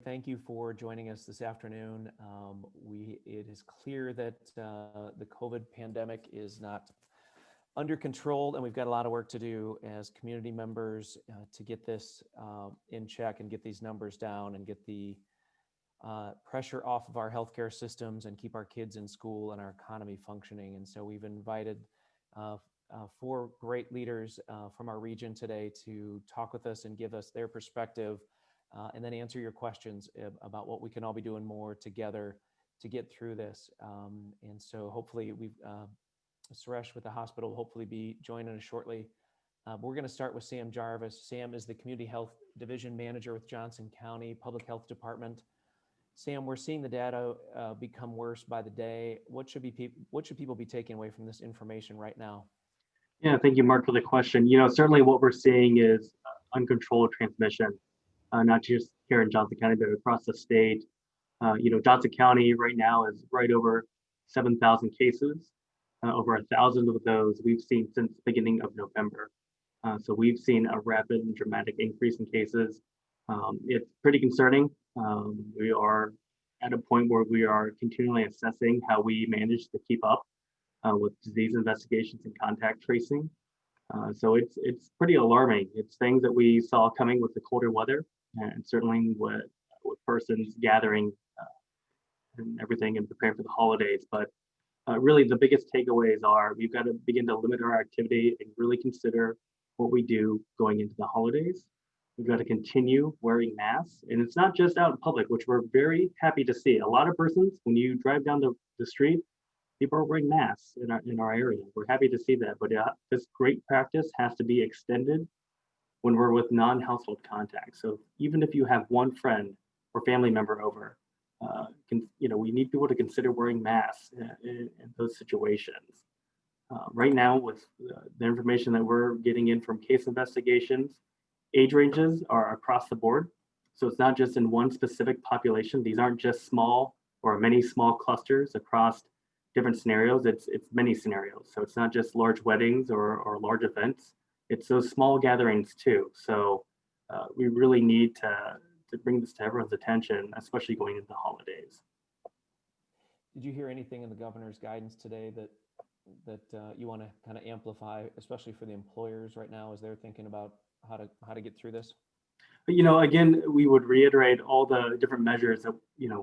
Thank you for joining us this afternoon. It is clear that the COVID pandemic is not under control, and we've got a lot of work to do as community members to get this in check and get these numbers down and get the pressure off of our healthcare systems and keep our kids in school and our economy functioning. And so we've invited uh, four great leaders from our region today to talk with us and give us their perspective and then answer your questions about what we can all be doing more together to get through this. And so hopefully Suresh with the hospital will hopefully be joining us shortly. But we're going to start with Sam Jarvis. Sam is the Community Health Division Manager with Johnson County Public Health Department. Sam, we're seeing the data become worse by the day. What should people be taking away from this information right now? Yeah, thank you, Mark, for the question. Certainly what we're seeing is uncontrolled transmission, not just here in Johnson County, but across the state. Johnson County right now is right over 7,000 cases. Over 1,000 of those we've seen since the beginning of November. So we've seen a rapid and dramatic increase in cases. It's pretty concerning. We are at a point where we are continually assessing how we manage to keep up with disease investigations and contact tracing. So it's pretty alarming. It's things that we saw coming with the colder weather, and certainly with persons gathering and everything and preparing for the holidays. But really the biggest takeaways are we've got to begin to limit our activity and really consider what we do going into the holidays. We've got to continue wearing masks, and it's not just out in public, which we're very happy to see. A lot of persons, when you drive down the street, people are wearing masks in our area. We're happy to see that, but this great practice has to be extended when we're with non-household contacts. So even if you have one friend or family member over, we need people to consider wearing masks in those situations. Right now, with the information that we're getting in from case investigations, age ranges are across the board. So it's not just in one specific population. These aren't just small or many small clusters across different scenarios. It's many scenarios. So it's not just large weddings or large events. It's those small gatherings too. So we really need to bring this to everyone's attention, especially going into the holidays. Did you hear anything in the governor's guidance today that you want to kind of amplify, especially for the employers right now as they're thinking about how to get through this? But again, we would reiterate all the different measures that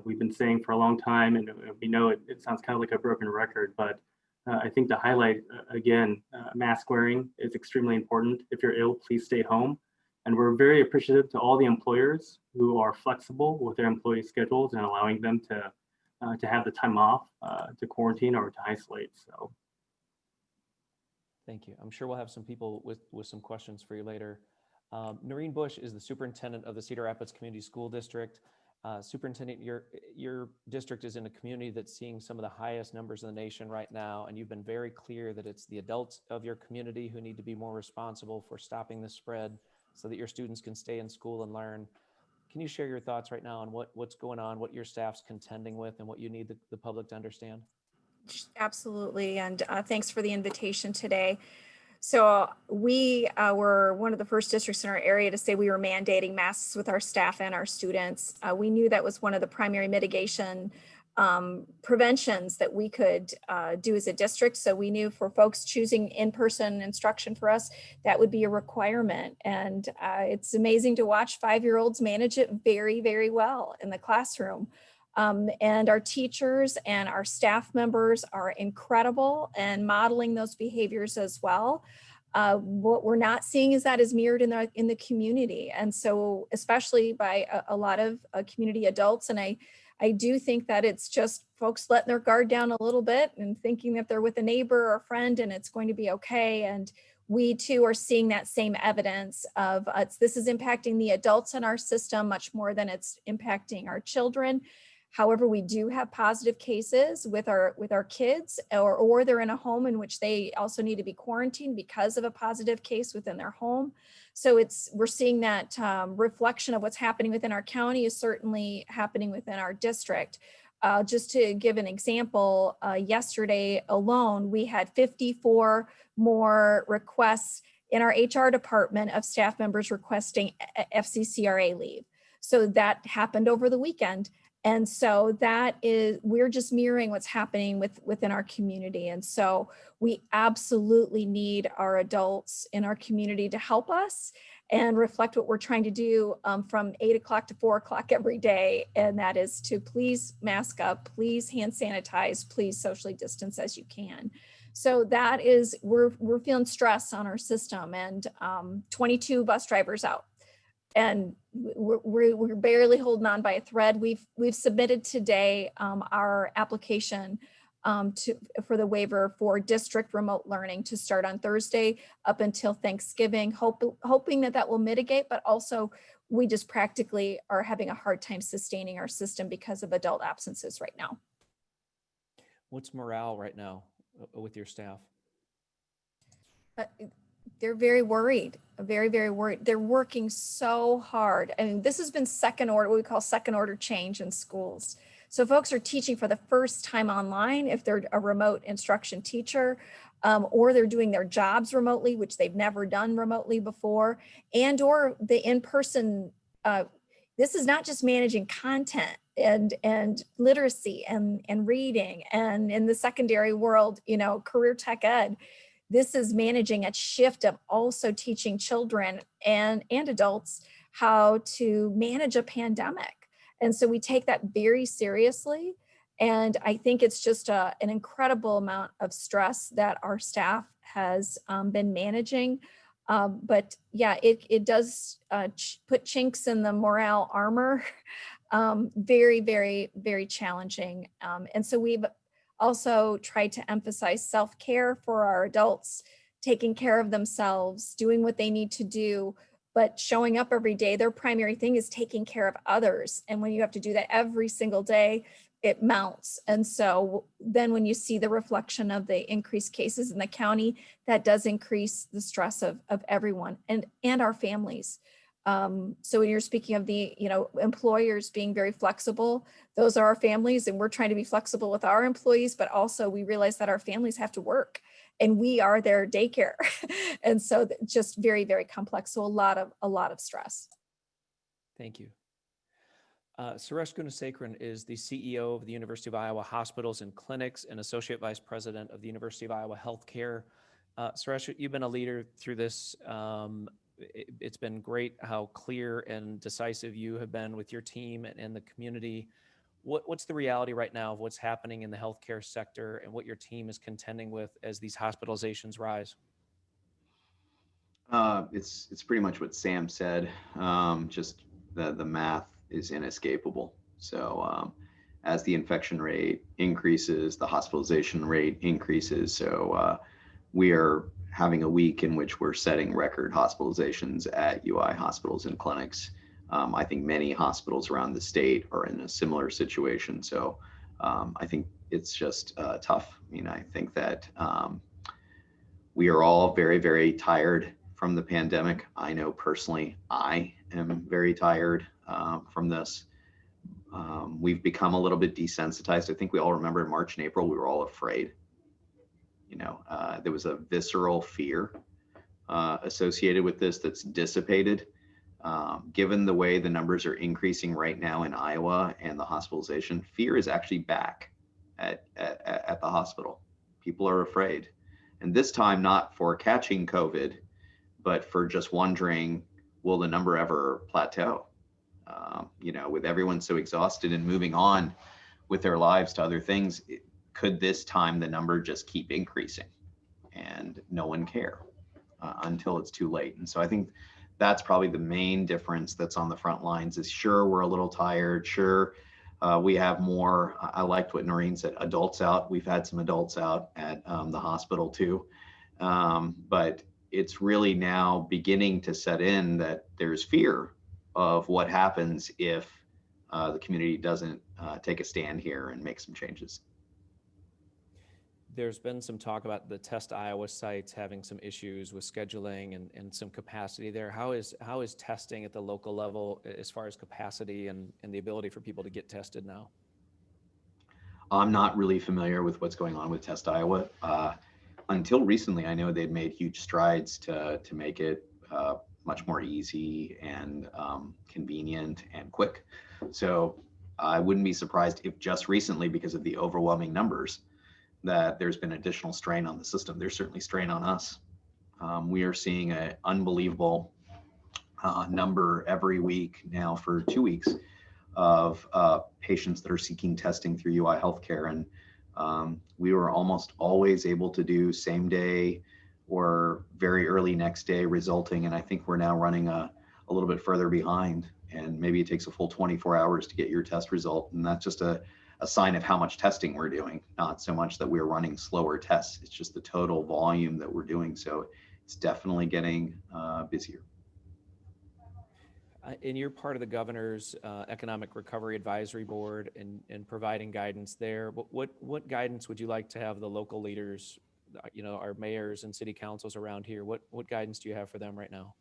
we've been saying for a long time, and we know it sounds kind of like a broken record, but I think to highlight again, mask wearing is extremely important. If you're ill, please stay home. And we're very appreciative to all the employers who are flexible with their employee schedules and allowing them to have the time off to quarantine or to isolate. So. Thank you. I'm sure we'll have some people with some questions for you later. Noreen Bush is the superintendent of the Cedar Rapids Community School District. Superintendent, your district is in a community that's seeing some of the highest numbers in the nation right now, and you've been very clear that it's the adults of your community who need to be more responsible for stopping the spread so that your students can stay in school and learn. Can you share your thoughts right now on what's going on, what your staff's contending with, and what you need the public to understand? Absolutely, and thanks for the invitation today. So we were one of the first districts in our area to say we were mandating masks with our staff and our students. We knew that was one of the primary mitigation preventions that we could do as a district. So we knew for folks choosing in-person instruction for us, that would be a requirement. And it's amazing to watch 5-year-olds manage it very, very well in the classroom. And our teachers and our staff members are incredible and modeling those behaviors as well. What we're not seeing is that is mirrored in the community. And so especially by a lot of community adults. And I do think that it's just folks letting their guard down a little bit and thinking that they're with a neighbor or a friend and it's going to be okay. And we too are seeing that same evidence of this is impacting the adults in our system much more than it's impacting our children. However, we do have positive cases with our kids, or they're in a home in which they also need to be quarantined because of a positive case within their home. So we're seeing that reflection of what's happening within our county is certainly happening within our district. Just to give an example, yesterday alone, we had 54 more requests in our HR department of staff members requesting FCCRA leave. So that happened over the weekend. And so we're just mirroring what's happening within our community. And so we absolutely need our adults in our community to help us and reflect what we're trying to do from 8 o'clock to 4 o'clock every day. And that is to please mask up, please hand sanitize, please socially distance as you can. So that is, we're feeling stress on our system, and 22 bus drivers out. And we're barely holding on by a thread. We've submitted today our application for the waiver for district remote learning to start on Thursday up until Thanksgiving, hoping that will mitigate, but also we just practically are having a hard time sustaining our system because of adult absences right now. What's morale right now with your staff? They're very worried, very, very worried. They're working so hard. I mean, this has been what we call second order change in schools. So folks are teaching for the first time online if they're a remote instruction teacher, or they're doing their jobs remotely, which they've never done remotely before, and or the in-person. This is not just managing content and literacy and reading, and in the secondary world, career tech ed. This is managing a shift of also teaching children and adults how to manage a pandemic. And so we take that very seriously. And I think it's just an incredible amount of stress that our staff has been managing. But yeah, it does put chinks in the morale armor. Very, very, very challenging. And so we've also try to emphasize self-care for our adults, taking care of themselves, doing what they need to do, but showing up every day. Their primary thing is taking care of others. And when you have to do that every single day, it mounts. And so then when you see the reflection of the increased cases in the county, that does increase the stress of everyone and our families. So when you're speaking of the, employers being very flexible, those are our families, and we're trying to be flexible with our employees, but also we realize that our families have to work and we are their daycare. And so just very, very complex. So a lot of stress. Thank you. Suresh Gunasekaran is the CEO of the University of Iowa Hospitals and Clinics and Associate Vice President of the University of Iowa Healthcare. Suresh, you've been a leader through this. It's been great how clear and decisive you have been with your team and the community. What's the reality right now of what's happening in the healthcare sector and what your team is contending with as these hospitalizations rise? It's pretty much what Sam said. Just the math is inescapable. So as the infection rate increases, the hospitalization rate increases. So we are having a week in which we're setting record hospitalizations at UI hospitals and clinics. I think many hospitals around the state are in a similar situation. So I think it's just tough. I mean, I think that we are all very, very tired from the pandemic. I know personally, I am very tired from this. We've become a little bit desensitized. I think we all remember in March and April, we were all afraid. There was a visceral fear associated with this that's dissipated. Given the way the numbers are increasing right now in Iowa and the hospitalization, fear is actually back at the hospital. People are afraid. And this time, not for catching COVID, but for just wondering, will the number ever plateau? With everyone so exhausted and moving on with their lives to other things, could this time the number just keep increasing and no one care until it's too late? And so I think that's probably the main difference that's on the front lines is sure, we're a little tired. Sure, we have more. I liked what Noreen said, adults out. We've had some adults out at the hospital too. But it's really now beginning to set in that there's fear of what happens if the community doesn't take a stand here and make some changes. There's been some talk about the Test Iowa sites having some issues with scheduling and some capacity there. How is testing at the local level as far as capacity and the ability for people to get tested now? I'm not really familiar with what's going on with Test Iowa. Until recently, I know they'd made huge strides to make it much more easy and convenient and quick. So I wouldn't be surprised if just recently, because of the overwhelming numbers, that there's been additional strain on the system. There's certainly strain on us. We are seeing an unbelievable number every week now for 2 weeks of patients that are seeking testing through UI Healthcare. And we were almost always able to do same day or very early next day resulting. And I think we're now running a little bit further behind, and maybe it takes a full 24 hours to get your test result. And that's just a sign of how much testing we're doing, not so much that we're running slower tests. It's just the total volume that we're doing. So it's definitely getting busier. And you're part of the governor's economic recovery advisory board and providing guidance there. What guidance would you like to have the local leaders, our mayors and city councils around here? What guidance do you have for them right now?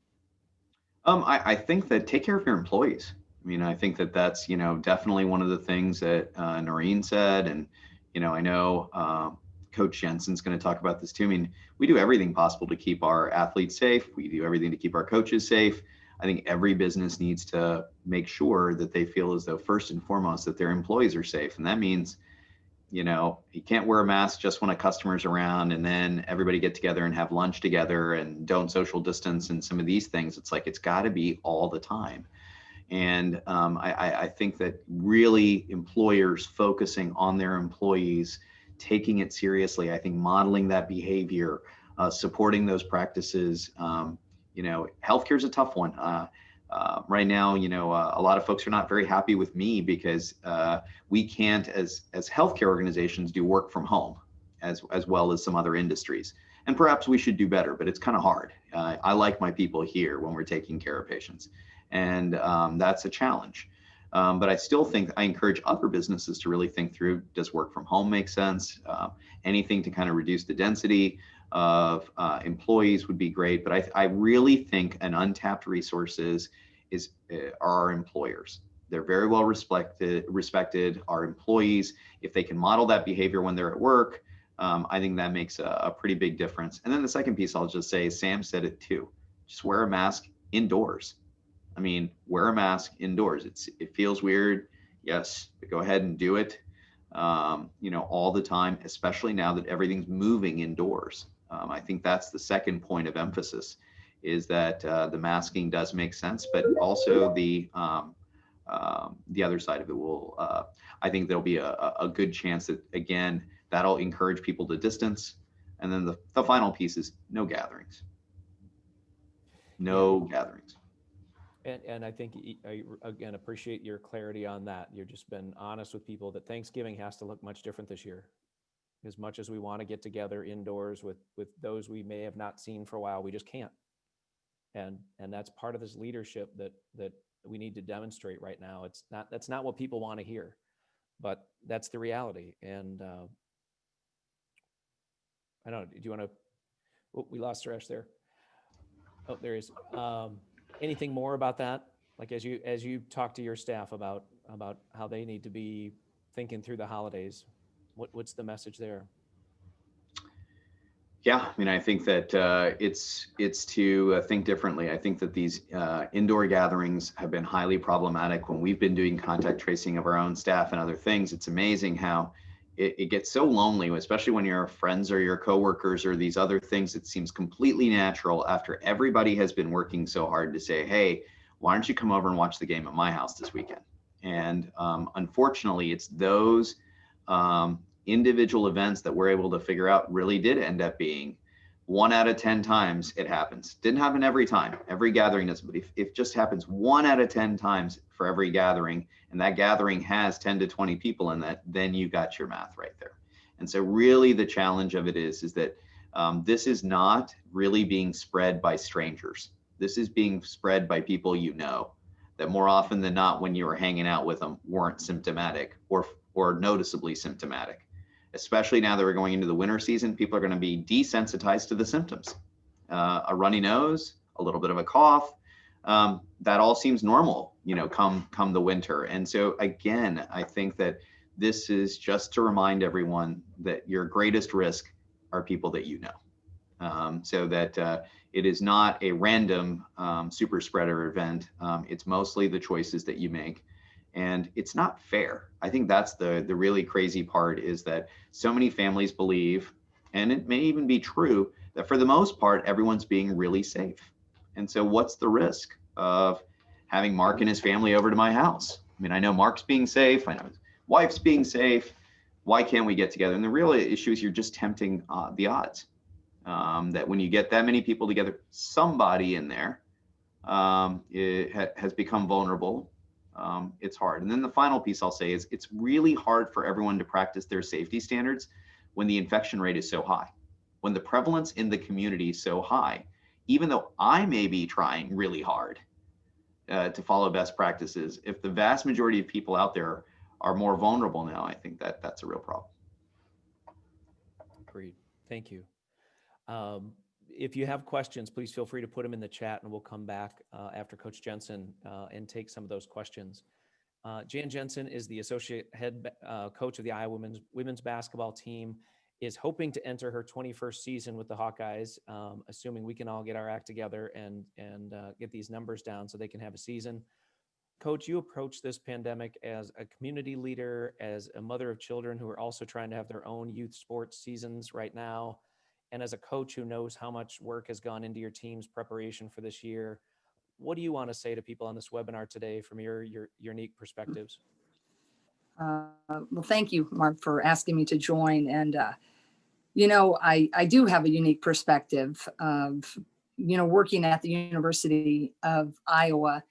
I think that take care of your employees. I mean, I think that that's, definitely one of the things that Noreen said. And, I know Coach Jensen's going to talk about this too. I mean, we do everything possible to keep our athletes safe. We do everything to keep our coaches safe. I think every business needs to make sure that they feel as though first and foremost that their employees are safe. And that means, you can't wear a mask just when a customer's around and then everybody get together and have lunch together and don't social distance and some of these things. It's like, it's got to be all the time. And I think that really employers focusing on their employees, taking it seriously, I think modeling that behavior, supporting those practices. Healthcare is a tough one. Right now, a lot of folks are not very happy with me because we can't, as healthcare organizations, do work from home as well as some other industries. And perhaps we should do better, but it's kind of hard. I like my people here when we're taking care of patients. And that's a challenge. But I still think I encourage other businesses to really think through, does work from home make sense? Anything to kind of reduce the density of employees would be great. But I really think an untapped resource are our employers. They're very well respected. Our employees, if they can model that behavior when they're at work, I think that makes a pretty big difference. And then the second piece I'll just say, Sam said it too, just wear a mask indoors. I mean, wear a mask indoors. It feels weird. Yes, but go ahead and do it, all the time, especially now that everything's moving indoors. I think that's the second point of emphasis, is that the masking does make sense, but also the other side of it will, I think there'll be a good chance that, again, that'll encourage people to distance. And then the final piece is no gatherings. No gatherings. And I think I again appreciate your clarity on that. You've just been honest with people that Thanksgiving has to look much different this year. As much as we want to get together indoors with those we may have not seen for a while, we just can't. And that's part of this leadership that we need to demonstrate right now. That's not what people want to hear, but that's the reality. And I don't know. Do you want to? Oh, we lost Suresh there. Oh, there he is. Anything more about that? Like as you talk to your staff about how they need to be thinking through the holidays, what's the message there? Yeah, I mean, I think that it's to think differently. I think that these indoor gatherings have been highly problematic when we've been doing contact tracing of our own staff and other things. It's amazing how it gets so lonely, especially when your friends or your coworkers or these other things. It seems completely natural after everybody has been working so hard to say, hey, why don't you come over and watch the game at my house this weekend? And unfortunately, it's those individual events that we're able to figure out really did end up being 1 out of 10 times it happens. Didn't happen every time, every gathering does, but if it just happens 1 out of 10 times for every gathering, and that gathering has 10 to 20 people in that, then you got your math right there. And so really the challenge of it is that this is not really being spread by strangers. This is being spread by people that more often than not, when you were hanging out with them, weren't symptomatic or noticeably symptomatic. Especially now that we're going into the winter season, people are going to be desensitized to the symptoms. A runny nose, a little bit of a cough, that all seems normal, come the winter. And so again, I think that this is just to remind everyone that your greatest risk are people that so that it is not a random super spreader event. It's mostly the choices that you make. And it's not fair. I think that's the really crazy part, is that so many families believe, and it may even be true, that for the most part, everyone's being really safe. And so what's the risk of having Mark and his family over to my house? I mean, I know Mark's being safe. I know his wife's being safe. Why can't we get together? And the real issue is you're just tempting the odds. That when you get that many people together, somebody in there has become vulnerable. It's hard. And then the final piece I'll say is it's really hard for everyone to practice their safety standards when the infection rate is so high, when the prevalence in the community is so high. Even though I may be trying really hard to follow best practices, if the vast majority of people out there are more vulnerable now, I think that that's a real problem. Agreed. Thank you. If you have questions, please feel free to put them in the chat, and we'll come back after Coach Jensen and take some of those questions. Jan Jensen is the associate head coach of the Iowa women's basketball team, is hoping to enter her 21st season with the Hawkeyes, assuming we can all get our act together and get these numbers down so they can have a season. Coach, you approach this pandemic as a community leader, as a mother of children who are also trying to have their own youth sports seasons right now, and as a coach who knows how much work has gone into your team's preparation for this year. What do you want to say to people on this webinar today from your unique perspectives? Well, thank you, Mark, for asking me to join. And, I do have a unique perspective of, working at the University of Iowa.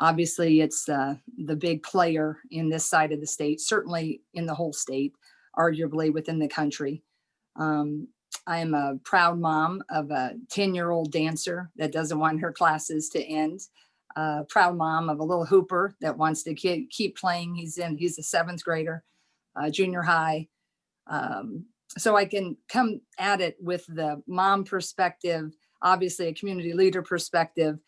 Obviously, it's the big player in this side of the state, certainly in the whole state, arguably within the country. I am a proud mom of a 10-year-old dancer that doesn't want her classes to end. Proud mom of a little hooper that wants to keep playing. He's a 7th grader, junior high. So I can come at it with the mom perspective, obviously a community leader perspective,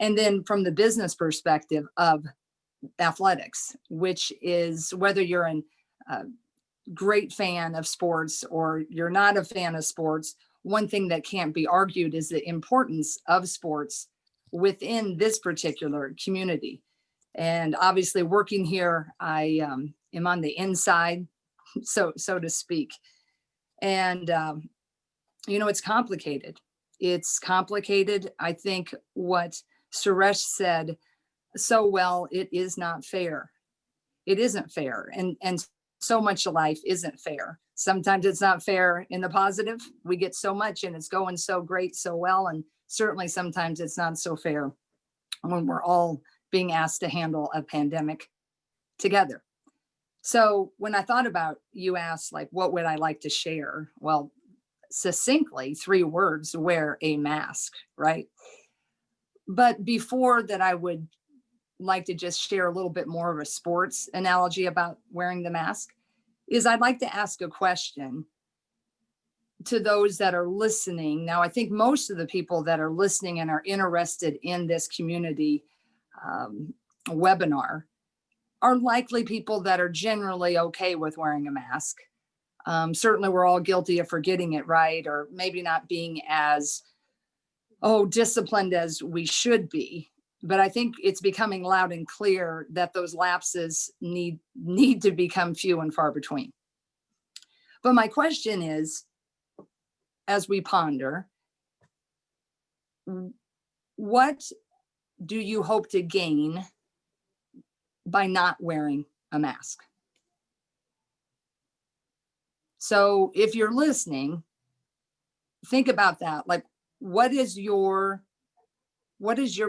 and then from the business perspective of athletics, which is whether you're a great fan of sports or you're not a fan of sports, one thing that can't be argued is the importance of sports within this particular community. And obviously working here, I am on the inside, so to speak. And, it's complicated. It's complicated. I think what Suresh said so well, it is not fair. It isn't fair. And so much of life isn't fair. Sometimes it's not fair in the positive. We get so much and it's going so great, so well. And certainly sometimes it's not so fair when we're all being asked to handle a pandemic together. So when I thought about, you asked, like, what would I like to share? Well, succinctly, 3 words: wear a mask, right? But before that, I would like to just share a little bit more of a sports analogy about wearing the mask. Is I'd like to ask a question to those that are listening. Now, I think most of the people that are listening and are interested in this community webinar are likely people that are generally okay with wearing a mask. Certainly we're all guilty of forgetting it, right? Or maybe not being as, disciplined as we should be. But I think it's becoming loud and clear that those lapses need to become few and far between. But my question is, as we ponder, what do you hope to gain by not wearing a mask? So if you're listening, think about that. Like, what is your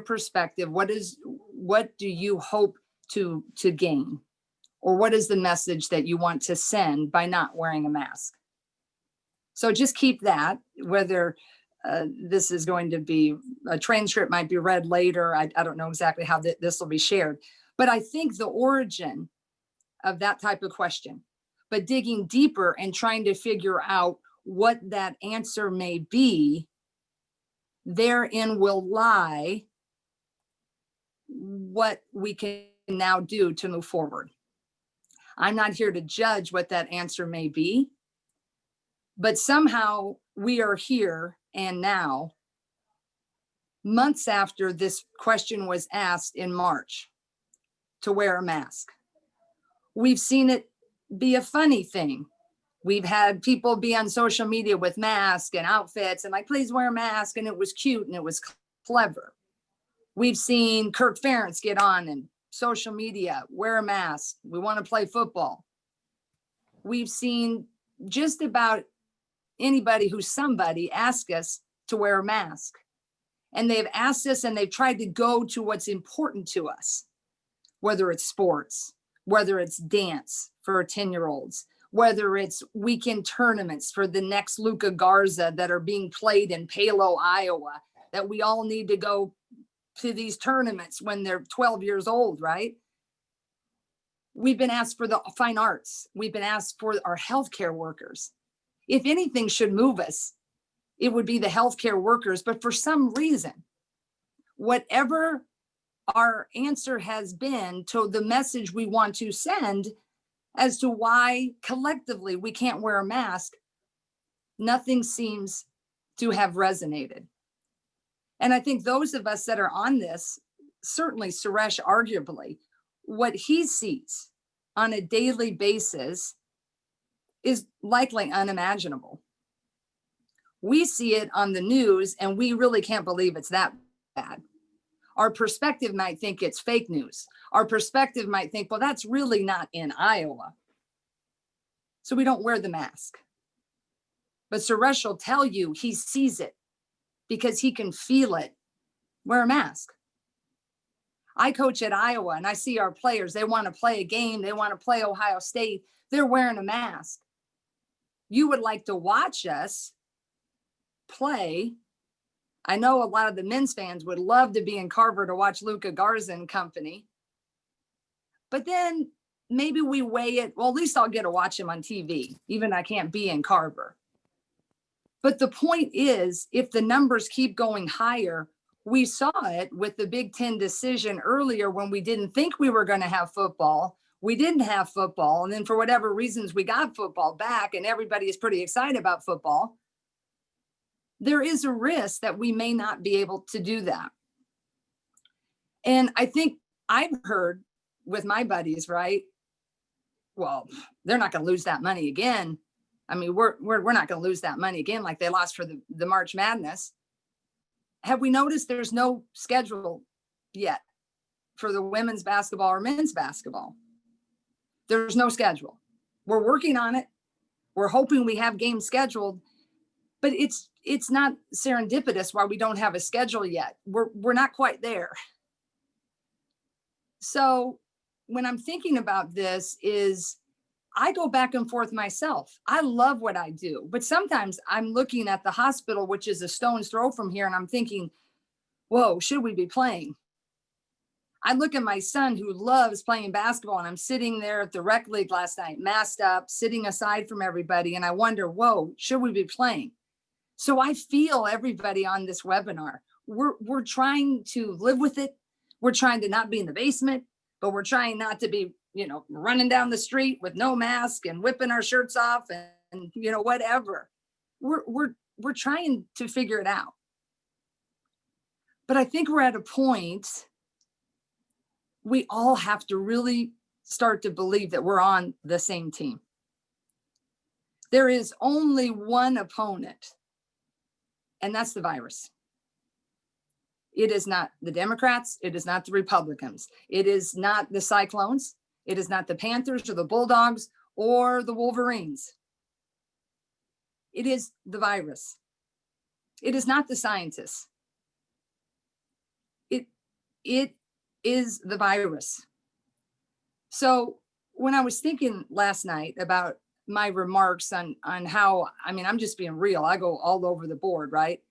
perspective? What do you hope to gain? Or what is the message that you want to send by not wearing a mask? So just keep that, whether this is going to be, a transcript might be read later. I don't know exactly how this will be shared. But I think the origin of that type of question, but digging deeper and trying to figure out what that answer may be, therein will lie what we can now do to move forward. I'm not here to judge what that answer may be, but somehow we are here and now, months after this question was asked in March to wear a mask. We've seen it be a funny thing. We've had people be on social media with masks and outfits and like, please wear a mask. And it was cute and it was clever. We've seen Kirk Ferentz get on and social media, wear a mask. We want to play football. We've seen just about anybody who's somebody ask us to wear a mask. And they've asked us and they've tried to go to what's important to us, whether it's sports, whether it's dance for 10-year-olds, whether it's weekend tournaments for the next Luca Garza that are being played in Palo, Iowa, that we all need to go to these tournaments when they're 12 years old, right? We've been asked for the fine arts. We've been asked for our healthcare workers. If anything should move us, it would be the healthcare workers. But for some reason, whatever our answer has been to the message we want to send as to why collectively we can't wear a mask, nothing seems to have resonated. And I think those of us that are on this, certainly Suresh, arguably, what he sees on a daily basis is likely unimaginable. We see it on the news and we really can't believe it's that bad. Our perspective might think it's fake news. Our perspective might think, well, that's really not in Iowa. So we don't wear the mask. But Suresh will tell you he sees it because he can feel it. Wear a mask. I coach at Iowa and I see our players, they want to play a game, they want to play Ohio State, they're wearing a mask. You would like to watch us play. I know a lot of the men's fans would love to be in Carver to watch Luca Garza and company. But then maybe we weigh it, well, at least I'll get to watch him on TV, even I can't be in Carver. But the point is, if the numbers keep going higher, we saw it with the Big Ten decision earlier when we didn't think we were going to have football. We didn't have football. And then for whatever reasons, we got football back and everybody is pretty excited about football. There is a risk that we may not be able to do that. And I think I've heard with my buddies, right? Well, they're not going to lose that money again. I mean, we're not going to lose that money again like they lost for the March Madness. Have we noticed there's no schedule yet for the women's basketball or men's basketball? There's no schedule. We're working on it. We're hoping we have games scheduled, but it's not serendipitous why we don't have a schedule yet. We're not quite there. So when I'm thinking about this is I go back and forth myself. I love what I do, but sometimes I'm looking at the hospital, which is a stone's throw from here, and I'm thinking, whoa, should we be playing? I look at my son who loves playing basketball, and I'm sitting there at the rec league last night, masked up, sitting aside from everybody, and I wonder, whoa, should we be playing? So I feel everybody on this webinar. We're trying to live with it. We're trying to not be in the basement, but we're trying not to be, running down the street with no mask and whipping our shirts off and whatever. We're trying to figure it out. But I think we're at a point we all have to really start to believe that we're on the same team. There is only one opponent, and that's the virus. It is not the Democrats. It is not the Republicans. It is not the Cyclones. It is not the Panthers or the Bulldogs or the Wolverines. It is the virus. It is not the scientists. It is the virus. So when I was thinking last night about my remarks on how, I'm just being real. I go all over the board, right?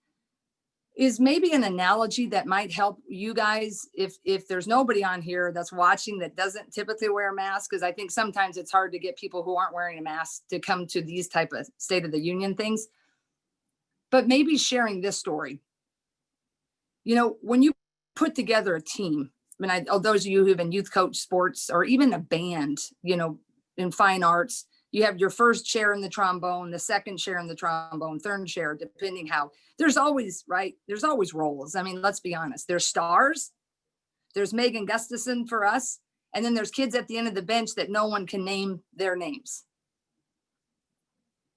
Is maybe an analogy that might help you guys if there's nobody on here that's watching that doesn't typically wear a mask, because I think sometimes it's hard to get people who aren't wearing a mask to come to these type of State of the Union things. But maybe sharing this story. When you put together a team, those of you who've been youth coach sports or even a band, in fine arts, You have your first chair in the trombone, the second chair in the trombone, third chair, depending how, there's always, right? There's always roles. I mean, let's be honest. There's stars. There's Megan Gustafson for us. And then there's kids at the end of the bench that no one can name their names.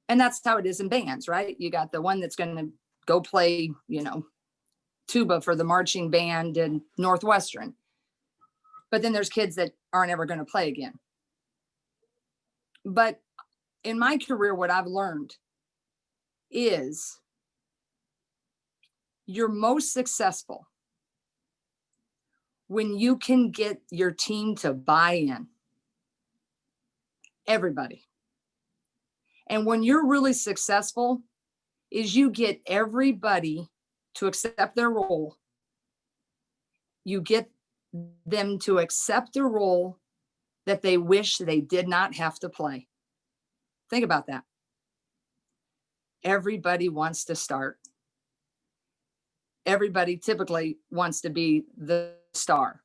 And that's how it is in bands, right? You got the one that's going to go play, you know, tuba for the marching band in Northwestern. But then there's kids that aren't ever going to play again. But in my career, what I've learned is you're most successful when you can get your team to buy in. Everybody. And when you're really successful is you get everybody to accept their role. You get them to accept the role that they wish they did not have to play. Think about that. Everybody wants to start. Everybody typically wants to be the star.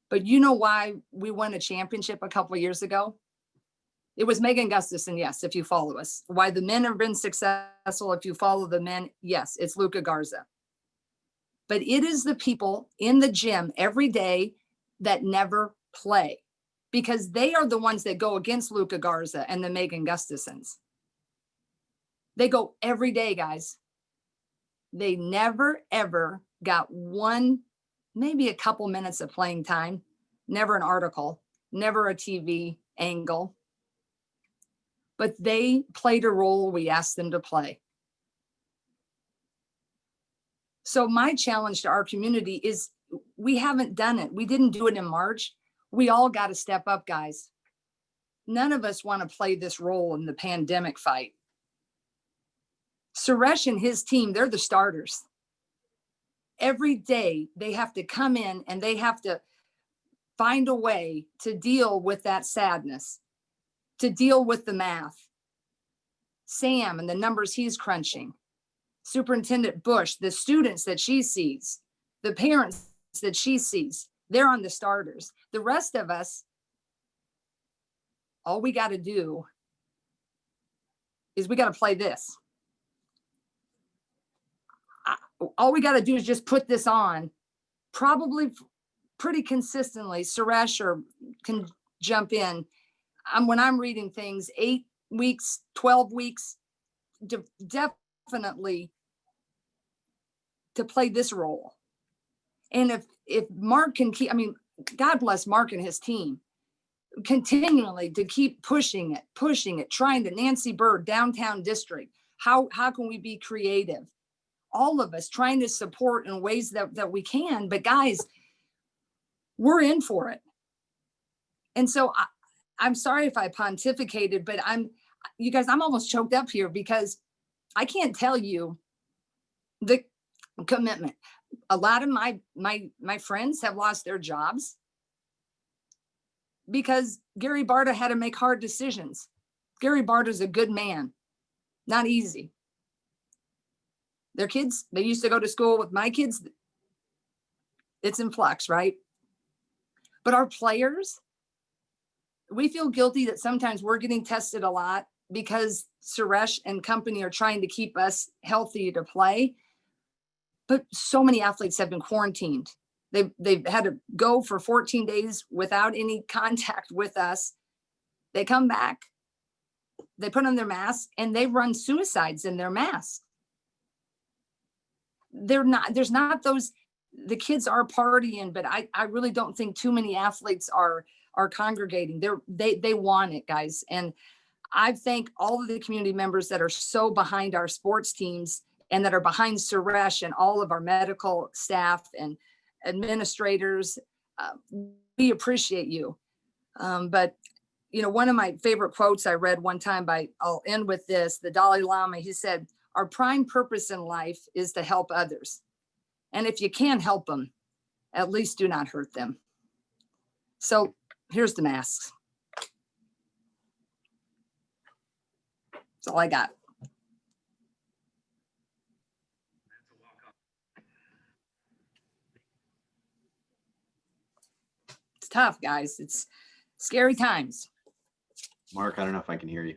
But you know why we won a championship a couple of years ago? It was Megan Gustafson, yes, if you follow us. Why the men have been successful, if you follow the men, yes, it's Luca Garza. But it is the people in the gym every day that never play, because they are the ones that go against Luca Garza and the Megan Gustafsons. They go every day, guys. They never, ever got one, maybe a couple minutes of playing time, never an article, never a TV angle. But they played a role we asked them to play. So my challenge to our community is we haven't done it. We didn't do it in March. We all got to step up, guys. None of us want to play this role in the pandemic fight. Suresh and his team, they're the starters. Every day they have to come in and they have to find a way to deal with that sadness, to deal with the math. Sam and the numbers he's crunching. Superintendent Bush, the students that she sees, the parents that she sees, they're on the starters. The rest of us, all we got to do is we got to play this. All we got to do is just put this on, probably pretty consistently. Suresh can jump in. When I'm reading things, 8 weeks, 12 weeks, definitely to play this role. And if Mark can keep, I mean, God bless Mark and his team, continually to keep pushing it, trying to Nancy Bird, downtown district. How can we be creative? All of us trying to support in ways that we can, but guys, we're in for it. And so I'm sorry if I pontificated, but you guys, I'm almost choked up here because I can't tell you the commitment. A lot of my friends have lost their jobs because Gary Barta had to make hard decisions. Gary Barta's a good man, not easy. Their kids, they used to go to school with my kids. It's in flux, right? But our players, we feel guilty that sometimes we're getting tested a lot because Suresh and company are trying to keep us healthy to play. But so many athletes have been quarantined. They've had to go for 14 days without any contact with us. They come back, they put on their mask, and they run suicides in their mask. There's not those, the kids are partying, but I really don't think too many athletes are congregating. They want it, guys. And I thank all of the community members that are so behind our sports teams and that are behind Suresh and all of our medical staff and administrators. We appreciate you. But you know, one of my favorite quotes I read one time I'll end with this, the Dalai Lama, he said, "Our prime purpose in life is to help others. And if you can't help them, at least do not hurt them." So here's the masks. That's all I got. It's tough, guys. It's scary times. Mark, I don't know if I can hear you.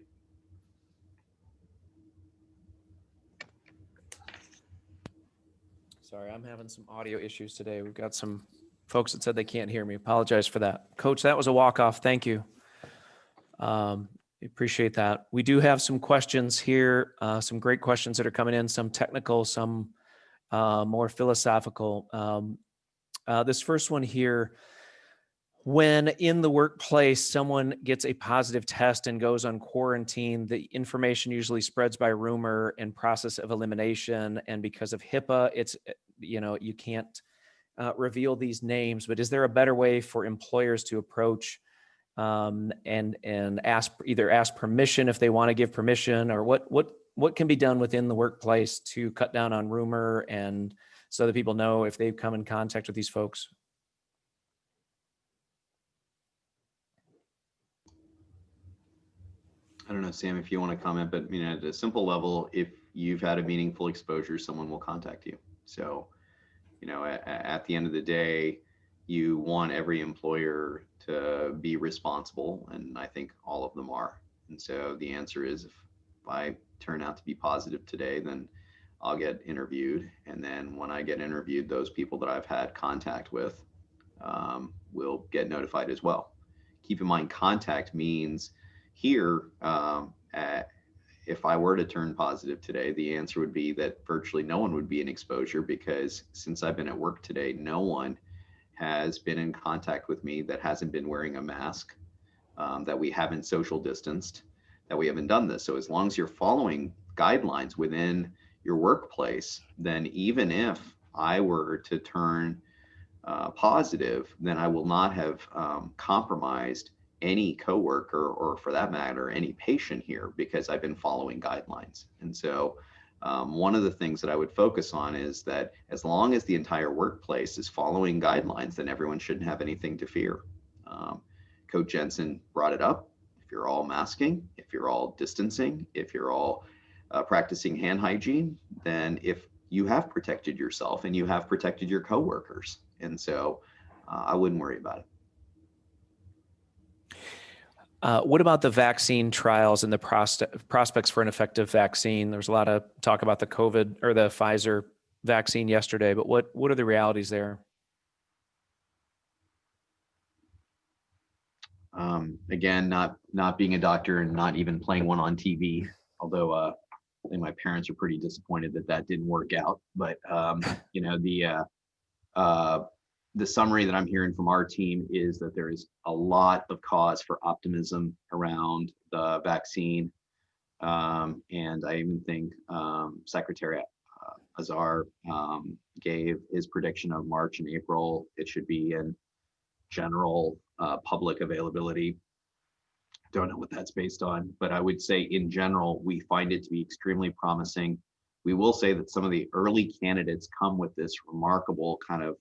Sorry, I'm having some audio issues today. We've got some folks that said they can't hear me. Apologize for that. Coach, that was a walk-off. Thank you. Appreciate that. We do have some questions here, some great questions that are coming in, some technical, some more philosophical. This first one here, when in the workplace, someone gets a positive test and goes on quarantine, the information usually spreads by rumor and process of elimination. And because of HIPAA, it's, you can't reveal these names, but is there a better way for employers to approach and either ask permission if they want to give permission, or what can be done within the workplace to cut down on rumor and so that people know if they've come in contact with these folks? I don't know, Sam, if you want to comment, but at a simple level, if you've had a meaningful exposure, someone will contact you. So, at the end of the day, you want every employer to be responsible, and I think all of them are. And so the answer is, if I turn out to be positive today, then I'll get interviewed. And then when I get interviewed, those people that I've had contact with will get notified as well. Keep in mind, contact means here, if I were to turn positive today, the answer would be that virtually no one would be in exposure, because since I've been at work today, no one has been in contact with me that hasn't been wearing a mask, that we haven't social distanced, that we haven't done this. So as long as you're following guidelines within your workplace, then even if I were to turn positive, then I will not have compromised any coworker, or for that matter, any patient here, because I've been following guidelines. And so one of the things that I would focus on is that as long as the entire workplace is following guidelines, then everyone shouldn't have anything to fear. Coach Jensen brought it up. If you're all masking, if you're all distancing, if you're all practicing hand hygiene, then if you have protected yourself and you have protected your coworkers. And so I wouldn't worry about it. What about the vaccine trials and the prospects for an effective vaccine? There's a lot of talk about the COVID or the Pfizer vaccine yesterday, but what are the realities there? Again, not being a doctor and not even playing one on TV, although I think my parents are pretty disappointed that didn't work out. But the summary that I'm hearing from our team is that there is a lot of cause for optimism around the vaccine. And I even think Secretary Azar gave his prediction of March and April. It should be in general public availability. Don't know what that's based on, but I would say in general, we find it to be extremely promising. We will say that some of the early candidates come with this remarkable kind of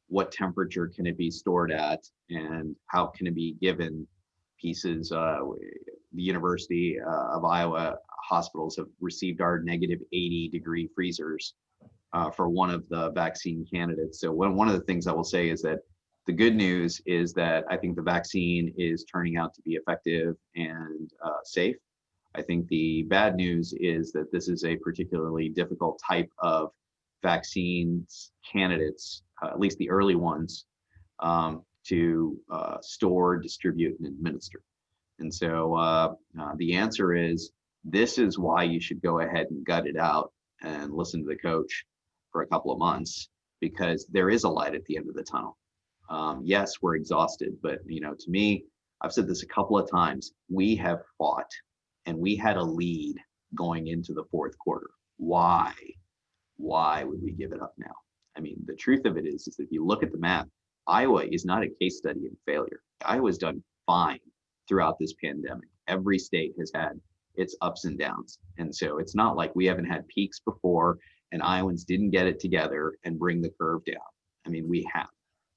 what temperature can it be stored at and how can it be given pieces. The University of Iowa hospitals have received our -80-degree freezers for one of the vaccine candidates. So one of the things I will say is that the good news is that I think the vaccine is turning out to be effective and safe. I think the bad news is that this is a particularly difficult type of vaccines candidates, at least the early ones, to store, distribute, and administer. And so the answer is, this is why you should go ahead and gut it out and listen to the coach for a couple of months, because there is a light at the end of the tunnel. Yes, we're exhausted, but to me, I've said this a couple of times, we have fought and we had a lead going into the fourth quarter. Why would we give it up now? I mean, the truth of it is that if you look at the map, Iowa is not a case study in failure. Iowa's done fine throughout this pandemic. Every state has had its ups and downs. And so it's not like we haven't had peaks before and Iowans didn't get it together and bring the curve down. I mean, we have.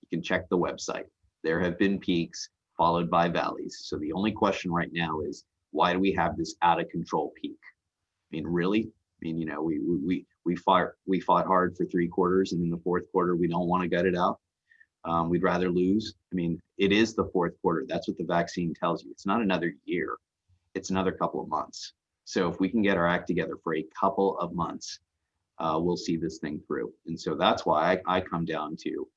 You can check the website. There have been peaks followed by valleys. So the only question right now is, why do we have this out of control peak? I mean, really? I mean, we fought hard for 3 quarters, and in the fourth quarter, we don't want to gut it out. We'd rather lose. I mean, it is the fourth quarter. That's what the vaccine tells you. It's not another year. It's another couple of months. So if we can get our act together for a couple of months, we'll see this thing through. And so that's why I come down to,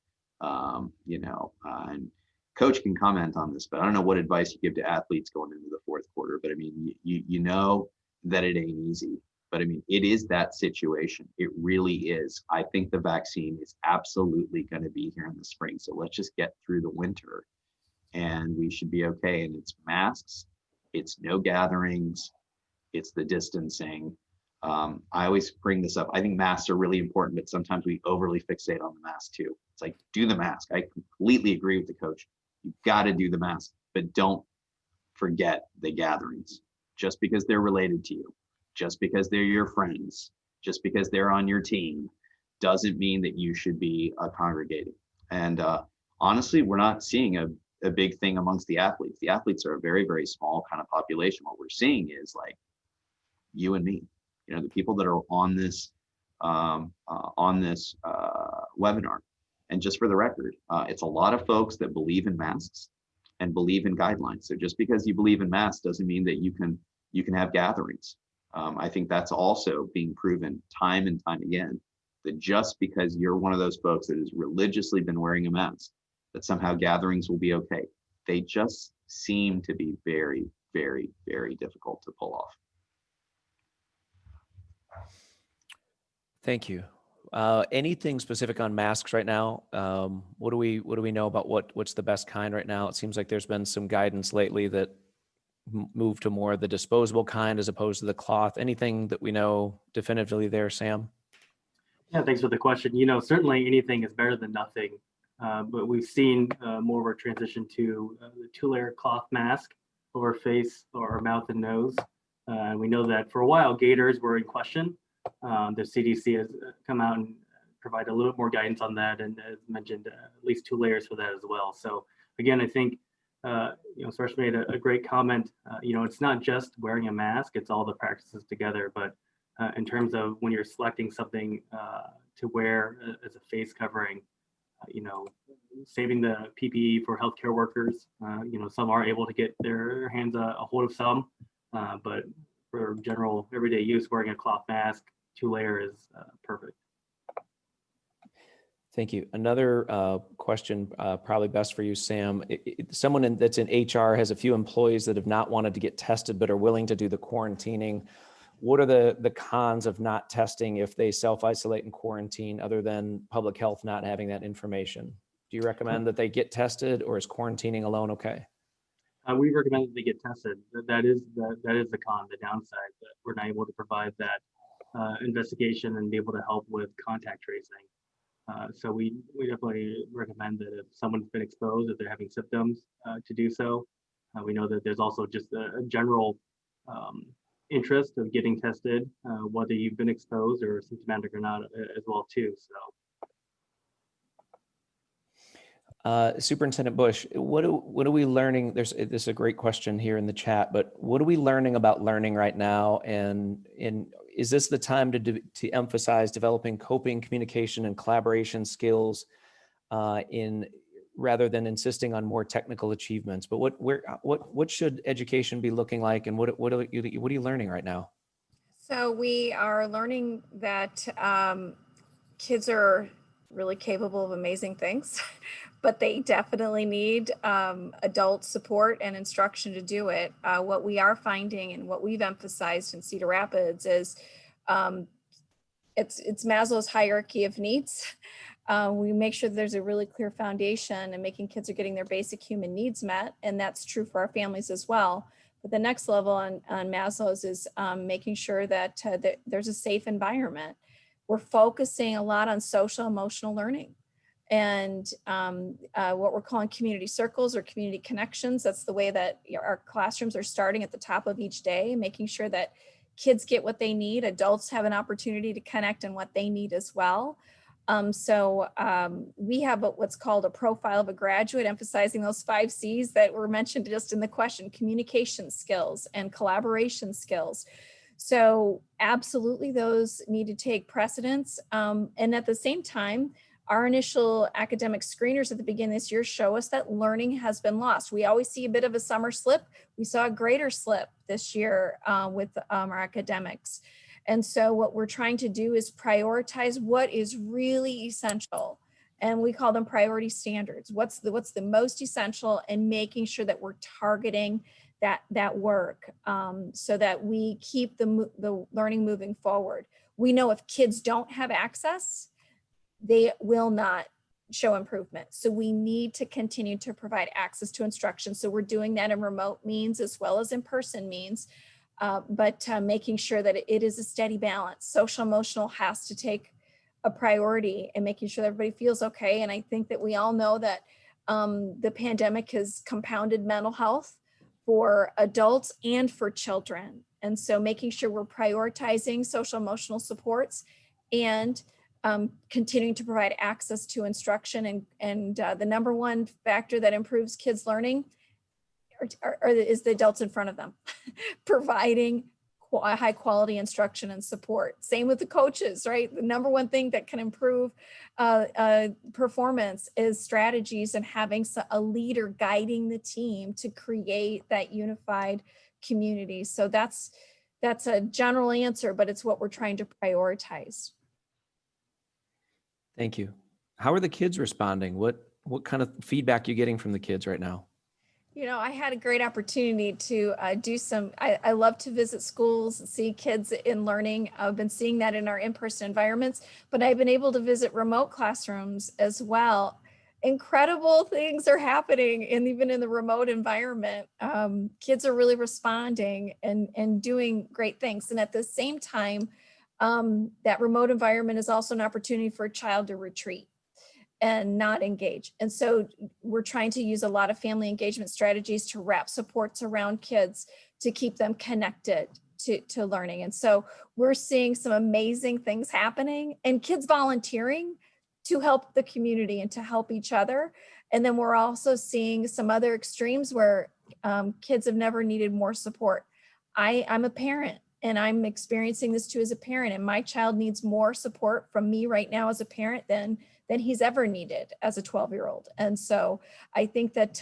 and coach can comment on this, but I don't know what advice you give to athletes going into the fourth quarter. But I mean, you know that it ain't easy. But I mean, it is that situation. It really is. I think the vaccine is absolutely going to be here in the spring. So let's just get through the winter and we should be okay. And it's masks, it's no gatherings, it's the distancing. I always bring this up. I think masks are really important, but sometimes we overly fixate on the mask too. It's like, do the mask. I completely agree with the coach. You've got to do the mask, but don't forget the gatherings. Just because they're related to you, just because they're your friends, just because they're on your team, doesn't mean that you should be congregating. And honestly, we're not seeing a big thing amongst the athletes. The athletes are a very, very small kind of population. What we're seeing is like you and me, the people that are on this webinar. And just for the record, it's a lot of folks that believe in masks and believe in guidelines. So just because you believe in masks doesn't mean that you can have gatherings. I think that's also being proven time and time again, that just because you're one of those folks that has religiously been wearing a mask, that somehow gatherings will be okay. They just seem to be very, very, very difficult to pull off. Thank you. Anything specific on masks right now? What do we know about what's the best kind right now? It seems like there's been some guidance lately that move to more the disposable kind as opposed to the cloth. Anything that we know definitively there, Sam? Yeah, thanks for the question. Certainly anything is better than nothing, but we've seen more of a transition to the 2-layer cloth mask over face or mouth and nose. We know that for a while, gaiters were in question. The CDC has come out and provide a little more guidance on that, and as mentioned, at least 2 layers for that as well. So again, I think Suresh made a great comment. It's not just wearing a mask; it's all the practices together. But in terms of when you're selecting something to wear as a face covering, saving the PPE for healthcare workers. Some are able to get their hands a hold of some, but for general everyday use, wearing a cloth mask, 2-layer is perfect. Thank you. Another question, probably best for you, Sam. Someone that's in HR has a few employees that have not wanted to get tested but are willing to do the quarantining. What are the cons of not testing if they self-isolate and quarantine, other than public health not having that information? Do you recommend that they get tested, or is quarantining alone okay? We recommend that they get tested. That is the con, the downside, that we're not able to provide that investigation and be able to help with contact tracing. So we definitely recommend that if someone's been exposed, if they're having symptoms, to do so. We know that there's also just a general interest of getting tested, whether you've been exposed or symptomatic or not, as well too. So. Superintendent Bush, what are we learning? This is a great question here in the chat, but what are we learning about learning right now? And is this the time to emphasize developing coping, communication, and collaboration skills rather than insisting on more technical achievements? But what should education be looking like, and what are you learning right now? So we are learning that kids are really capable of amazing things, but they definitely need adult support and instruction to do it. What we are finding and what we've emphasized in Cedar Rapids is it's Maslow's hierarchy of needs. We make sure that there's a really clear foundation and making kids are getting their basic human needs met, and that's true for our families as well. But the next level on Maslow's is making sure that there's a safe environment. We're focusing a lot on social emotional learning and what we're calling community circles or community connections. That's the way that our classrooms are starting at the top of each day, making sure that kids get what they need. Adults have an opportunity to connect on what they need as well. So we have what's called a profile of a graduate, emphasizing those 5 C's that were mentioned just in the question: communication skills and collaboration skills. So absolutely those need to take precedence. And at the same time, our initial academic screeners at the beginning of this year show us that learning has been lost. We always see a bit of a summer slip. We saw a greater slip this year with our academics. And so what we're trying to do is prioritize what is really essential. And we call them priority standards. What's the most essential, and making sure that we're targeting that work so that we keep the learning moving forward. We know if kids don't have access, they will not show improvement. So we need to continue to provide access to instruction. So we're doing that in remote means as well as in-person means, but making sure that it is a steady balance. Social emotional has to take a priority, and making sure that everybody feels okay. And I think that we all know that the pandemic has compounded mental health for adults and for children. And so making sure we're prioritizing social emotional supports and continuing to provide access to instruction, and the number one factor that improves kids' learning is the adults in front of them, providing high quality instruction and support. Same with the coaches, right? The number one thing that can improve performance is strategies and having a leader guiding the team to create that unified community. So that's a general answer, but it's what we're trying to prioritize. Thank you. How are the kids responding? What kind of feedback are you getting from the kids right now? You know, I had a great opportunity to do some, I love to visit schools and see kids in learning. I've been seeing that in our in-person environments, but I've been able to visit remote classrooms as well. Incredible things are happening, and even in the remote environment, kids are really responding and doing great things. And at the same time, that remote environment is also an opportunity for a child to retreat and not engage. And so we're trying to use a lot of family engagement strategies to wrap supports around kids to keep them connected to learning. And so we're seeing some amazing things happening, and kids volunteering to help the community and to help each other. And then we're also seeing some other extremes where kids have never needed more support. I'm a parent, and I'm experiencing this too as a parent, and my child needs more support from me right now as a parent than he's ever needed as a 12-year-old. And so I think that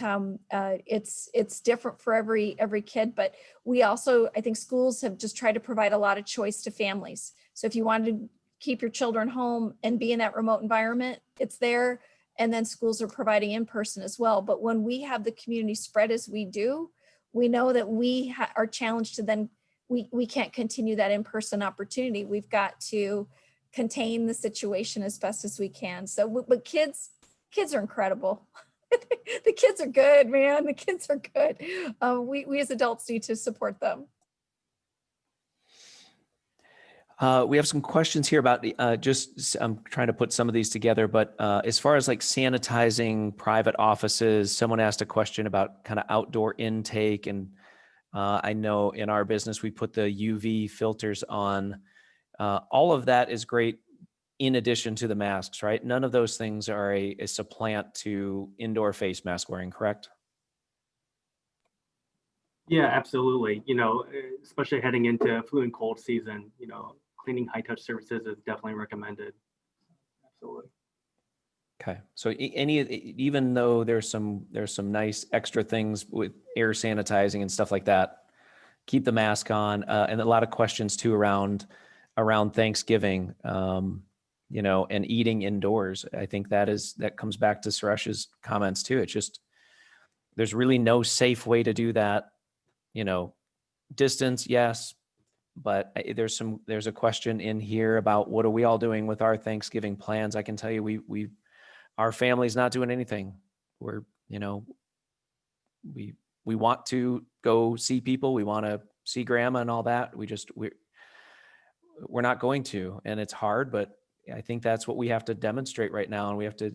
it's different for every kid, but we also, I think schools have just tried to provide a lot of choice to families. So if you wanted to keep your children home and be in that remote environment, it's there. And then schools are providing in-person as well. But when we have the community spread as we do, we know that we are challenged to then, we can't continue that in-person opportunity. We've got to contain the situation as best as we can. So, but kids are incredible. The kids are good, man. The kids are good. We as adults need to support them. We have some questions here about I'm trying to put some of these together, but as far as like sanitizing private offices, someone asked a question about kind of outdoor intake. And I know in our business, we put the UV filters on. All of that is great in addition to the masks, right? None of those things are a supplant to indoor face mask wearing, correct? Yeah, absolutely. You know, especially heading into flu and cold season, you know, cleaning high touch surfaces is definitely recommended. Absolutely. Okay, so even though there's some nice extra things with air sanitizing and stuff like that, keep the mask on. And a lot of questions too around Thanksgiving, you know, and eating indoors. I think that comes back to Suresh's comments too. It's just, there's really no safe way to do that. You know, distance, yes, but there's a question in here about what are we all doing with our Thanksgiving plans? I can tell you, our family's not doing anything. We're, you know, we want to go see people. We want to see grandma and all that. We're not going to, and it's hard, but I think that's what we have to demonstrate right now. And we have to,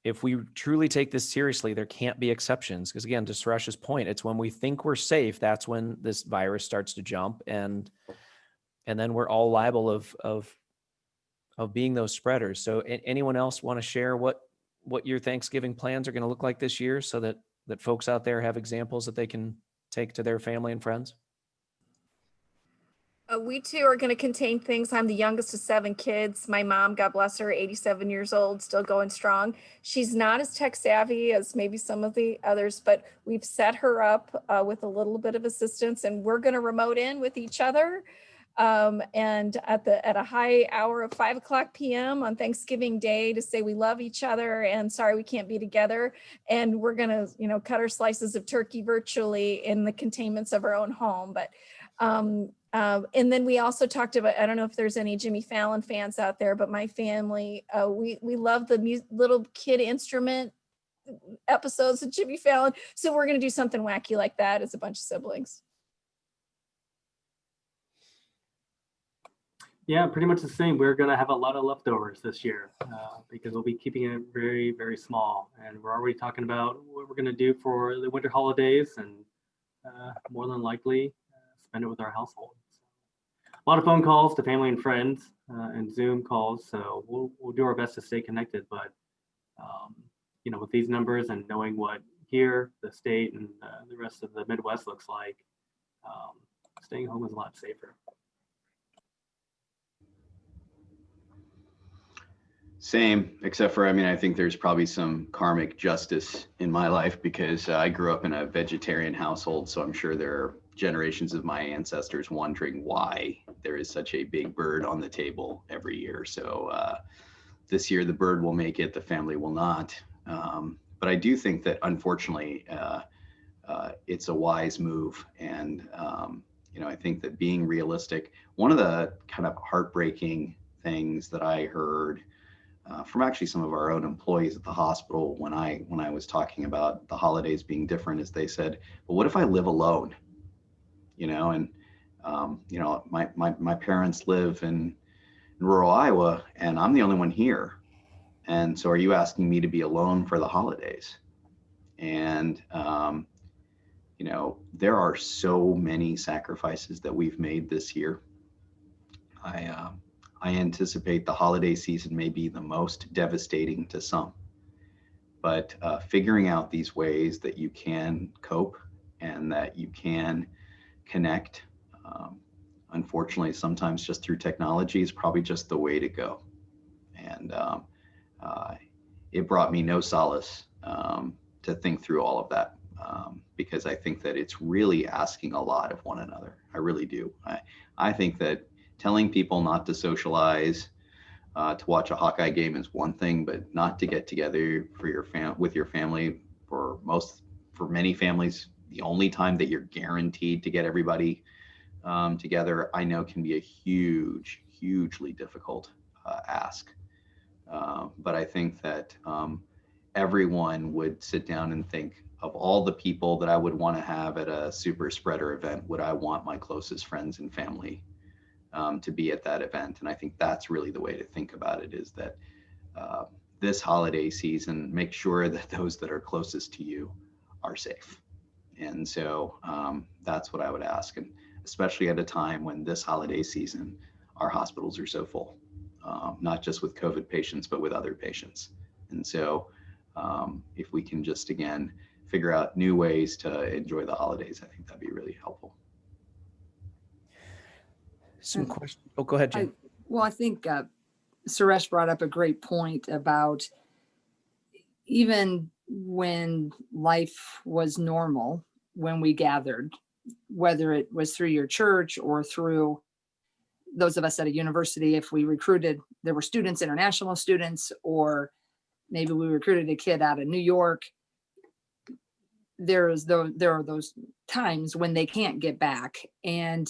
if we truly take this seriously, there can't be exceptions. Because again, to Suresh's point, it's when we think we're safe, that's when this virus starts to jump, and then we're all liable of being those spreaders. So anyone else want to share what your Thanksgiving plans are going to look like this year, so that folks out there have examples that they can take to their family and friends? We too are going to contain things. I'm the youngest of 7 kids. My mom, God bless her, 87 years old, still going strong. She's not as tech savvy as maybe some of the others, but we've set her up with a little bit of assistance, and we're going to remote in with each other. And at a high hour of 5:00 p.m. on Thanksgiving Day to say we love each other and sorry we can't be together. And we're going to, cut our slices of turkey virtually in the containments of our own home. But and then we also talked about, I don't know if there's any Jimmy Fallon fans out there, but my family, we love the little kid instrument episodes of Jimmy Fallon. So we're going to do something wacky like that as a bunch of siblings. Yeah, pretty much the same. We're going to have a lot of leftovers this year because we'll be keeping it very, very small. And we're already talking about what we're going to do for the winter holidays and more than likely spend it with our household. A lot of phone calls to family and friends and Zoom calls. So we'll do our best to stay connected. But, with these numbers and knowing what here, the state and the rest of the Midwest looks like, staying home is a lot safer. Same, except for, I think there's probably some karmic justice in my life because I grew up in a vegetarian household. So I'm sure there are generations of my ancestors wondering why there is such a big bird on the table every year. So this year the bird will make it, the family will not. But I do think that unfortunately, it's a wise move. And, I think that being realistic, one of the kind of heartbreaking things that I heard from actually some of our own employees at the hospital when I was talking about the holidays being different is they said, well, what if I live alone? My parents live in rural Iowa and I'm the only one here. And so are you asking me to be alone for the holidays? And, there are so many sacrifices that we've made this year. I anticipate the holiday season may be the most devastating to some, but figuring out these ways that you can cope and that you can connect, unfortunately, sometimes just through technology is probably just the way to go. And it brought me no solace to think through all of that because I think that it's really asking a lot of one another. I really do. I think that telling people not to socialize, to watch a Hawkeye game is one thing, but not to get together with your family for many families, the only time that you're guaranteed to get everybody together, I know can be a hugely difficult ask. But I think that everyone would sit down and think of all the people that I would want to have at a super spreader event, would I want my closest friends and family to be at that event? And I think that's really the way to think about it, is that this holiday season, make sure that those that are closest to you are safe. And so that's what I would ask. And especially at a time when this holiday season, our hospitals are so full, not just with COVID patients, but with other patients. And so if we can just, again, figure out new ways to enjoy the holidays, I think that'd be really helpful. Some questions. Oh, go ahead, Jen. I think Suresh brought up a great point about even when life was normal, when we gathered, whether it was through your church or through those of us at a university, if we recruited, there were students, international students, or maybe we recruited a kid out of New York. There are those times when they can't get back, and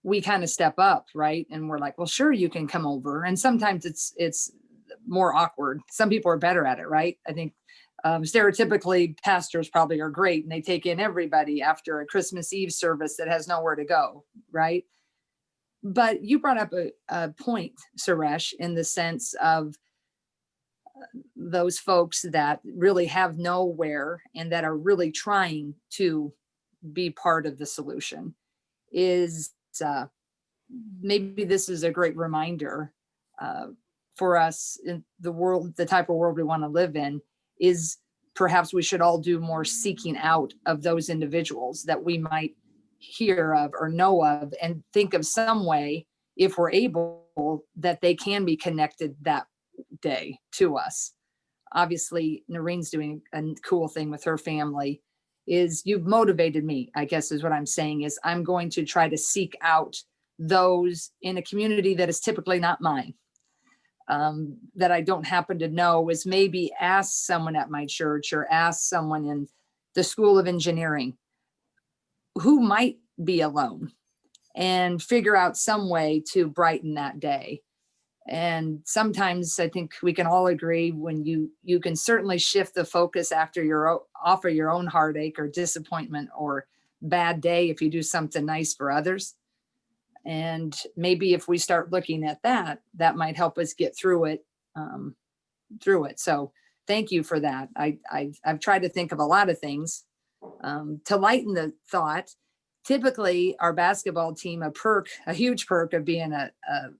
we kind of step up, right? And we're like, well, sure, you can come over. And sometimes it's more awkward. Some people are better at it, right? I think stereotypically pastors probably are great and they take in everybody after a Christmas Eve service that has nowhere to go, right? But you brought up a point, Suresh, in the sense of those folks that really have nowhere and that are really trying to be part of the solution. Is maybe this is a great reminder for us in the world, the type of world we want to live in, is perhaps we should all do more seeking out of those individuals that we might hear of or know of, and think of some way, if we're able, that they can be connected that day to us. Obviously, Noreen's doing a cool thing with her family. Is you've motivated me, I guess is what I'm saying, is I'm going to try to seek out those in a community that is typically not mine, that I don't happen to know, is maybe ask someone at my church or ask someone in the School of Engineering who might be alone, and figure out some way to brighten that day. And sometimes I think we can all agree, when you can certainly shift the focus after off of your own heartache or disappointment or bad day if you do something nice for others. And maybe if we start looking at that, that might help us get through it. So thank you for that. I've tried to think of a lot of things to lighten the thought. Typically, our basketball team, a huge perk of being a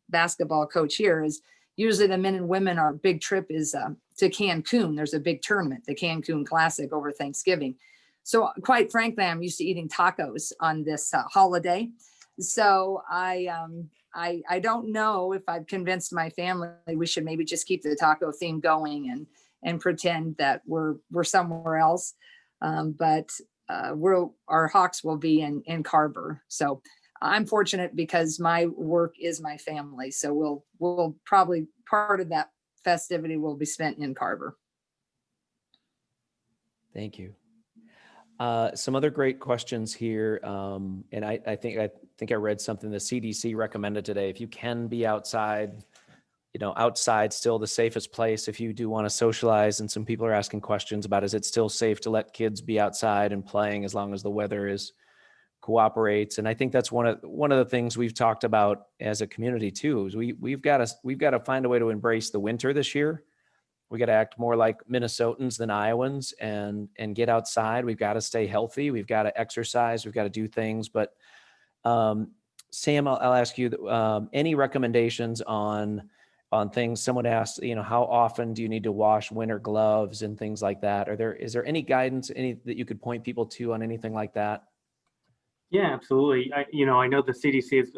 basketball coach here is usually the men and women, our big trip is to Cancun. There's a big tournament, the Cancun Classic, over Thanksgiving. So quite frankly, I'm used to eating tacos on this holiday. So I don't know if I've convinced my family we should maybe just keep the taco theme going and pretend that we're somewhere else. But our Hawks will be in Carver. So I'm fortunate because my work is my family. So we'll probably, part of that festivity will be spent in Carver. Thank you. Some other great questions here. And I think I read something the CDC recommended today. If you can be outside, outside still the safest place if you do want to socialize. And some people are asking questions about, is it still safe to let kids be outside and playing as long as the weather cooperates? And I think that's one of the things we've talked about as a community too, is we've got to find a way to embrace the winter this year. We got to act more like Minnesotans than Iowans and get outside. We've got to stay healthy. We've got to exercise. We've got to do things. But Sam, I'll ask you any recommendations on things. Someone asked, how often do you need to wash winter gloves and things like that? Is there any guidance, that you could point people to on anything like that? Yeah, absolutely. I know the CDC has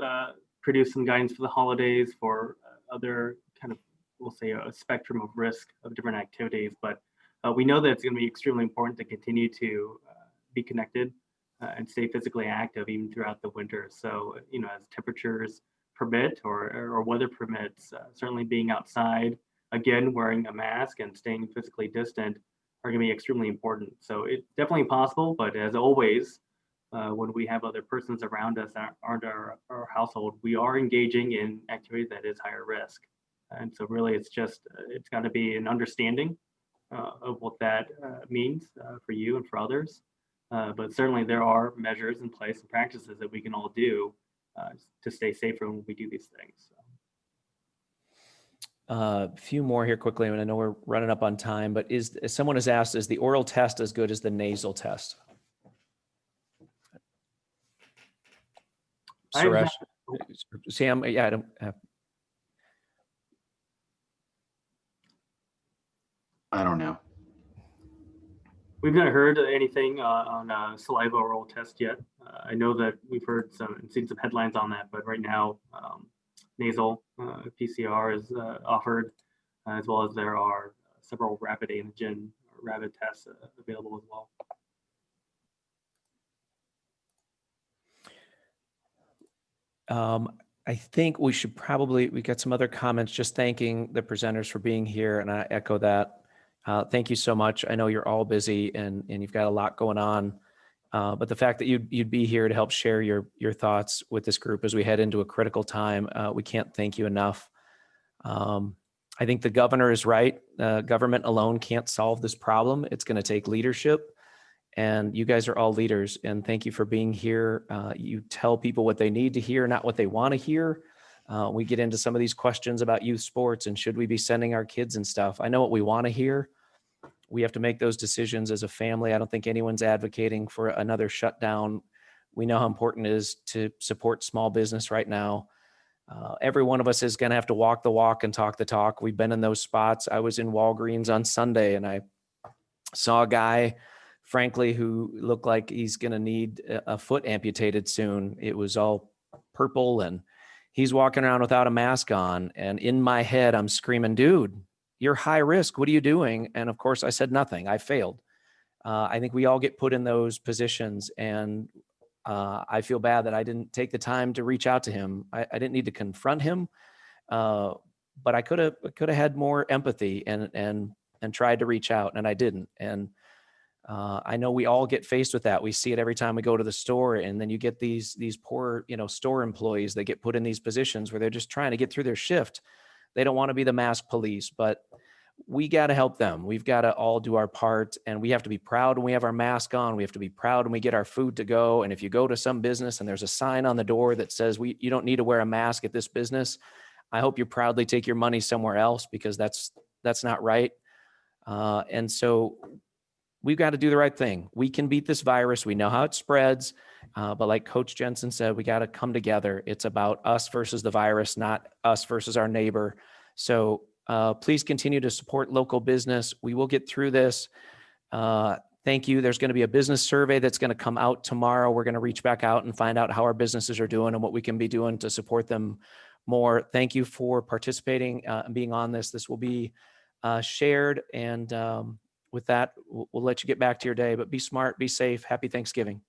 produced some guidance for the holidays for other kind of, we'll say, a spectrum of risk of different activities, but we know that it's going to be extremely important to continue to be connected and stay physically active even throughout the winter. So, as temperatures permit or weather permits, certainly being outside, again, wearing a mask and staying physically distant are going to be extremely important. So it's definitely possible, but as always, when we have other persons around us that aren't our household, we are engaging in activity that is higher risk. And so really it's got to be an understanding of what that means for you and for others. But certainly there are measures in place and practices that we can all do to stay safer when we do these things. A few more here quickly, and I know we're running up on time, but as someone has asked, is the oral test as good as the nasal test? Suresh, Sam, yeah, I don't have. I don't know. We've not heard anything on saliva oral test yet. I know that we've heard seen some headlines on that, but right now nasal PCR is offered, as well as there are several rapid antigen or rapid tests available as well. I think we got some other comments just thanking the presenters for being here, and I echo that. Thank you so much. I know you're all busy and you've got a lot going on, but the fact that you'd be here to help share your thoughts with this group as we head into a critical time, we can't thank you enough. I think the governor is right. Government alone can't solve this problem. It's going to take leadership. And you guys are all leaders, and thank you for being here. You tell people what they need to hear, not what they want to hear. We get into some of these questions about youth sports and should we be sending our kids and stuff. I know what we want to hear. We have to make those decisions as a family. I don't think anyone's advocating for another shutdown. We know how important it is to support small business right now. Every one of us is going to have to walk the walk and talk the talk. We've been in those spots. I was in Walgreens on Sunday and I saw a guy frankly, who looked like he's going to need a foot amputated soon. It was all purple and he's walking around without a mask on. And in my head, I'm screaming, dude, you're high risk. What are you doing? And of course I said nothing. I failed. I think we all get put in those positions, and I feel bad that I didn't take the time to reach out to him. I didn't need to confront him, but I could have had more empathy and tried to reach out, and I didn't. And I know we all get faced with that. We see it every time we go to the store, and then you get these poor, store employees that get put in these positions where they're just trying to get through their shift. They don't want to be the mask police, but we got to help them. We've got to all do our part, and we have to be proud when we have our mask on. We have to be proud when we get our food to go. And if you go to some business and there's a sign on the door that says you don't need to wear a mask at this business, I hope you proudly take your money somewhere else, because that's not right. And so we've got to do the right thing. We can beat this virus. We know how it spreads. But like Coach Jensen said, we got to come together. It's about us versus the virus, not us versus our neighbor. So please continue to support local business. We will get through this. Thank you. There's going to be a business survey that's going to come out tomorrow. We're going to reach back out and find out how our businesses are doing and what we can be doing to support them more. Thank you for participating and being on this. This will be shared. And with that, we'll let you get back to your day, but be smart, be safe. Happy Thanksgiving.